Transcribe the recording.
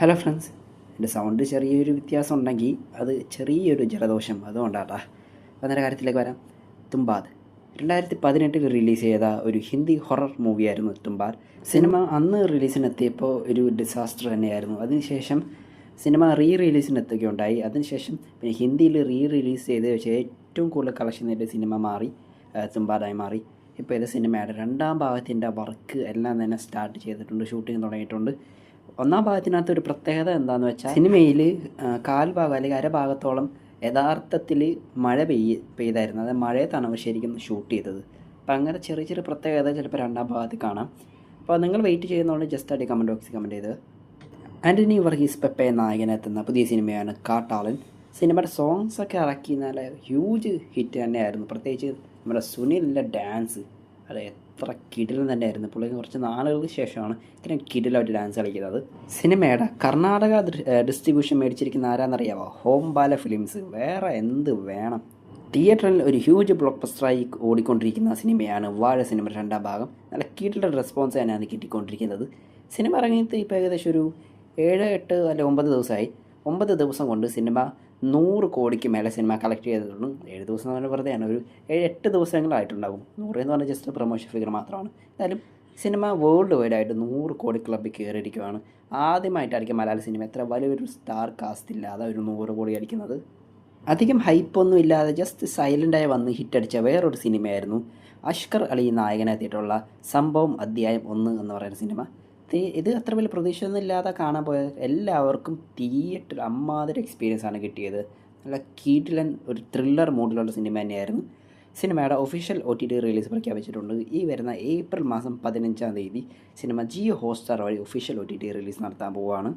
Hello friends, എൻ്റെ sound ചെറിയൊരു വ്യത്യാസം ഉണ്ടെങ്കിൽ അത് ചെറിയൊരു ജലദോഷം അതുകൊണ്ടാട്ടാ. അന്നേരം കാര്യത്തിലേക്ക് വരാം. തുമ്പാദ് 2018 റിലീസ് ചെയ്ത ഒരു ഹിന്ദി ഹൊറർ മൂവിയായിരുന്നു തുമ്പാദ്. സിനിമ അന്ന് റിലീസിനെത്തിയപ്പോൾ ഒരു ഡിസാസ്റ്റർ തന്നെയായിരുന്നു. അതിനുശേഷം സിനിമ റിലീസിനെത്തുകയുണ്ടായി. അതിനുശേഷം പിന്നെ ഹിന്ദിയിൽ റിലീസ് ചെയ്ത് വെച്ച് ഏറ്റവും കൂടുതൽ കളക്ഷൻ നേടിയ സിനിമ മാറി തുമ്പാദായി മാറി. ഇപ്പോൾ ഇത് സിനിമയുടെ രണ്ടാം ഭാഗത്തിൻ്റെ വർക്ക് എല്ലാം തന്നെ സ്റ്റാർട്ട് ചെയ്തിട്ടുണ്ട്, ഷൂട്ടിംഗ് തുടങ്ങിയിട്ടുണ്ട്. ഒന്നാം ഭാഗത്തിനകത്ത് ഒരു പ്രത്യേകത എന്താണെന്ന് വെച്ചാൽ സിനിമയിൽ കാൽഭാഗം അല്ലെങ്കിൽ അരഭാഗത്തോളം യഥാർത്ഥത്തിൽ മഴ പെയ്തായിരുന്നു. അതായത് മഴയത്താണ് അവർ ശരിക്കും ഷൂട്ട് ചെയ്തത്. അപ്പം അങ്ങനെ ചെറിയ ചെറിയ പ്രത്യേകത ചിലപ്പോൾ രണ്ടാം ഭാഗത്തിൽ കാണാം. അപ്പോൾ നിങ്ങൾ വെയിറ്റ് ചെയ്യുന്നതുകൊണ്ട് ജസ്റ്റ് ആയിട്ട് കമൻറ്റ് ബോക്സിൽ കമൻറ്റ് ചെയ്ത്. ആൻ്റണി വർഗീസ് പെപ്പെ നായകനെത്തുന്ന പുതിയ സിനിമയാണ് കാട്ടാളൻ. സിനിമയുടെ സോങ്സൊക്കെ ഇറക്കി നല്ല ഹ്യൂജ് ഹിറ്റ് തന്നെയായിരുന്നു. പ്രത്യേകിച്ച് നമ്മുടെ സുനിലിൻ്റെ ഡാൻസ് അത് എത്ര കിടിലൻ തന്നെയായിരുന്നു. പുള്ളി കുറച്ച് നാളുകൾക്ക് ശേഷമാണ് ഇങ്ങനെ കിടിലായിട്ട് ഡാൻസ് കളിക്കുന്നത്. സിനിമയുടെ കർണാടക ഡിസ്ട്രിബ്യൂഷൻ മേടിച്ചിരിക്കുന്ന ആരാന്നറിയാമോ? ഹോം ബാല ഫിലിംസ്. വേറെ എന്ത് വേണം? തിയേറ്ററിൽ ഒരു ഹ്യൂജ് ബ്ലോക്ക് ബസ്റ്ററായി ഓടിക്കൊണ്ടിരിക്കുന്ന സിനിമയാണ് വാഴ സിനിമ രണ്ടാം ഭാഗം. നല്ല കിടിലൻ റെസ്പോൺസ് തന്നെയാണ് കിട്ടിക്കൊണ്ടിരിക്കുന്നത്. സിനിമ ഇറങ്ങിയിട്ട് ഇപ്പോൾ ഏകദേശം ഒരു 7-8 അല്ലെ 9 ദിവസമായി. 9 ദിവസം കൊണ്ട് സിനിമ 100 കോടിക്ക് മേലെ സിനിമ കളക്ട് ചെയ്തിട്ടുണ്ട്. 7 ദിവസം എന്ന് പറഞ്ഞാൽ വെറുതെയാണ്, ഒരു 7-8 ദിവസങ്ങളായിട്ടുണ്ടാകും. 100 എന്ന് പറഞ്ഞാൽ ജസ്റ്റ് പ്രൊമോഷൻ ഫിഗർ മാത്രമാണ്. എന്തായാലും സിനിമ വേൾഡ് വൈഡ് ആയിട്ട് 100 കോടി ക്ലബ്ബിൽ കയറിയിരിക്കുകയാണ്. ആദ്യമായിട്ടായിരിക്കും മലയാള സിനിമ എത്ര വലിയൊരു സ്റ്റാർ കാസ്റ്റ് ഇല്ലാതെ ഒരു 100 കോടി അടിക്കുന്നത്. അധികം ഹൈപ്പൊന്നും ഇല്ലാതെ ജസ്റ്റ് സൈലൻ്റായി വന്ന് ഹിറ്റടിച്ച വേറൊരു സിനിമയായിരുന്നു അഷ്കർ അലി നായകനെത്തിയിട്ടുള്ള സംഭവം അധ്യായം 1 എന്ന് പറയുന്ന സിനിമ. ഇത് അത്ര വലിയ പ്രതീക്ഷയൊന്നും ഇല്ലാതെ കാണാൻ പോയ എല്ലാവർക്കും തിയേറ്റർ അമ്മാതിരി എക്സ്പീരിയൻസ് ആണ് കിട്ടിയത്. നല്ല കിടിലൻ ഒരു ത്രില്ലർ മൂഡിലുള്ള സിനിമ തന്നെയായിരുന്നു. സിനിമയുടെ ഒഫീഷ്യൽ OTT റിലീസ് പ്രഖ്യാപിച്ചിട്ടുണ്ട്. ഈ വരുന്ന ഏപ്രിൽ മാസം 15-ാം തീയതി സിനിമ ജിയോ ഹോട്ട്സ്റ്റാർ വഴി ഒഫീഷ്യൽ OTT റിലീസ് നടത്താൻ പോവുകയാണ്.